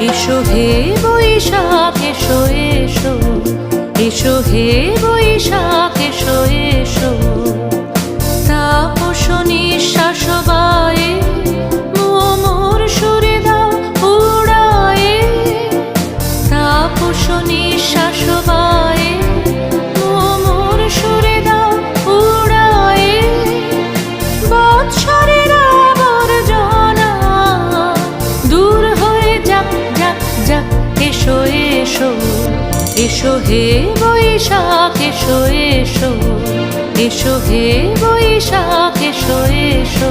এসো হে বৈশাখ এসো এসো, এসো হে বৈশাখ এসো এসো। তাপস নিঃশ্বাস বায়ে মোর সুরে দাও উড়ায়ে, তাপস নিঃশ্বাস বায়ে মোর সুরে দাও উড়ায়ে। বৎসরের আবর্জনা দূর হয়ে যাক যাক যাক। এসো এসো, এসো হে বৈশাখ এসো এসো, এসো হে বৈশাখ এসো এসো।